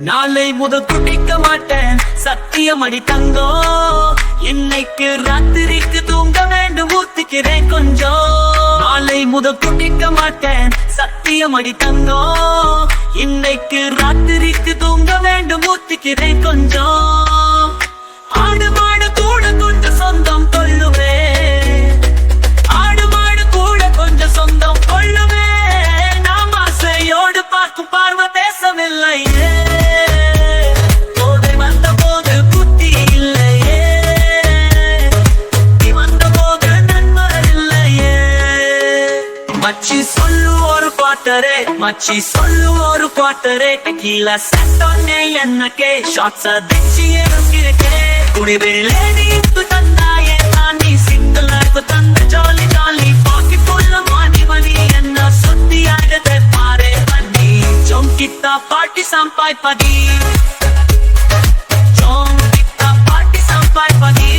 நாளை முதல் குடிக்க மாட்டேன் சத்தியமடி தங்கம். இன்னைக்கு ராத்திரிக்கு தூங்க வேண்டும் ஊத்திக்கிறேன் கொஞ்சம். நாளை முதல் குடிக்க மாட்டேன் சத்தியமடி தங்கம். இன்னைக்கு ராத்திரிக்கு தூங்க வேண்டும் ஊத்திக்கிறேன் கொஞ்சம். ஆடு மாடு கூட கொஞ்சம் சொந்தம் கொள்ளுவே. ஆடு மாடு கூட கொஞ்சம் சொந்தம் கொள்ளுவே. நாம் ஆசையோடு பார்க்கும் பார்வை பேசவில்லையே. மச்சி சொல்லு ஒரு குவார்ட்டரே, மச்சி சொல்லு ஒரு குவார்ட்டரே. டெக்கீலா செட்டோன்னே என்னக்கே ஷாட்ஸ் அடிச்சு இறங்கிருக்கே. குடிவேலே நீ தந்தாயே நான் நீ சிங்கிள் லைஃப் தந்த ஜாலி ஜாலி. பாக்கெட் ஃபுல் மணி மணி என்ன சுத்தி ஆடுதே பாரே பண்ணி. ஜோங்கிட்டா பார்ட்டி சம்பாய் பதி. ஜோங்கிட்டா பார்ட்டி சம்பாய் பதி.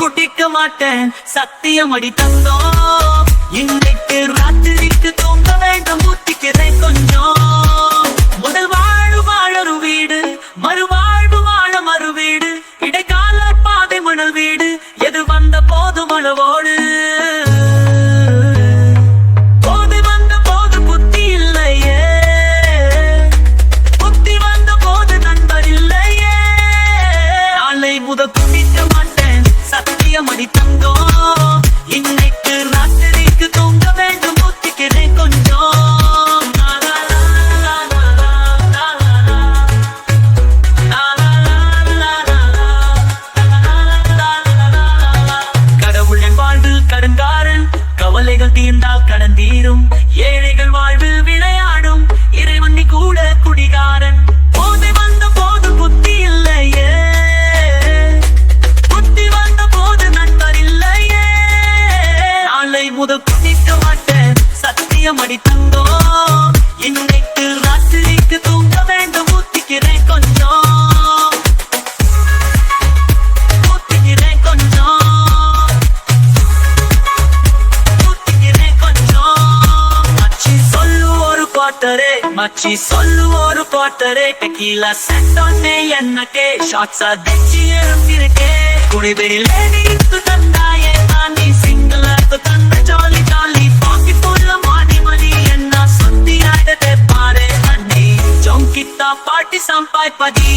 குடிக்க மாட்டேன் சத்தியமடி தங்கம். இன்னைக்கு ராத்திரிக்கு தூங்க வேண்டும் ஊத்திக்கிறேன் கொஞ்சம். முதல் வாழ்வு வாழறு வீடு, மறுவாழ்வு வாழ மறு வீடு. இடைக்கால பாதை மணல் வீடு, எது வந்த போது மழவோடு. போது வந்த போது புத்தி இல்லையே, புத்தி வந்த போது நண்பர் இல்லையே. நாளை முதல் குடிக்க மாட்டேன் சத்தியமடி தங்கம். இன்னைக்கு ராத்திரிக்கு தூங்க வேண்டும் ஊத்திக்கிறேன் கொஞ்சம். கடவுள் என் வாழ்வில் கடன்காரன், கவலைகள் தீர்ந்தால் கடன் தீரும். ஏழைகள் வாழ்வில் விளையாடும், இறைவன் நீ கூட குடிகாரன். போதை வந்த போது புத்தி இல்லையே, முதல் குடிக்க மாட்டேன் சத்தியமடி தங்கம். இன்னைக்கு ராத்திரிக்கு தூங்க வேண்டும் ஊத்திக்கிறேன் கொஞ்சம். ஊத்திக்கிறேன் கொஞ்சம். ஊத்திக்கிறேன் கொஞ்சம். மச்சி சொல்லு ஒரு குவார்ட்டரே, மச்சி சொல்லு ஒரு குவார்ட்டரே. டெக்கீலா செட்டோன்னே என்னக்கே ஷாட்ஸ் அடிச்சு இறங்கிருக்கே. குடிவேலே நீ தந்தாயே நான் நீ சிங்கிள் லைஃப் தந்த ஜாலி ஜாலி. பாக்கெட் ஃபுல் மணி மணி என்ன சுத்தி ஆடுதே பாரே பண்ணி. ஜோங்கிட்டா பார்ட்டி சம்பாய் பதி.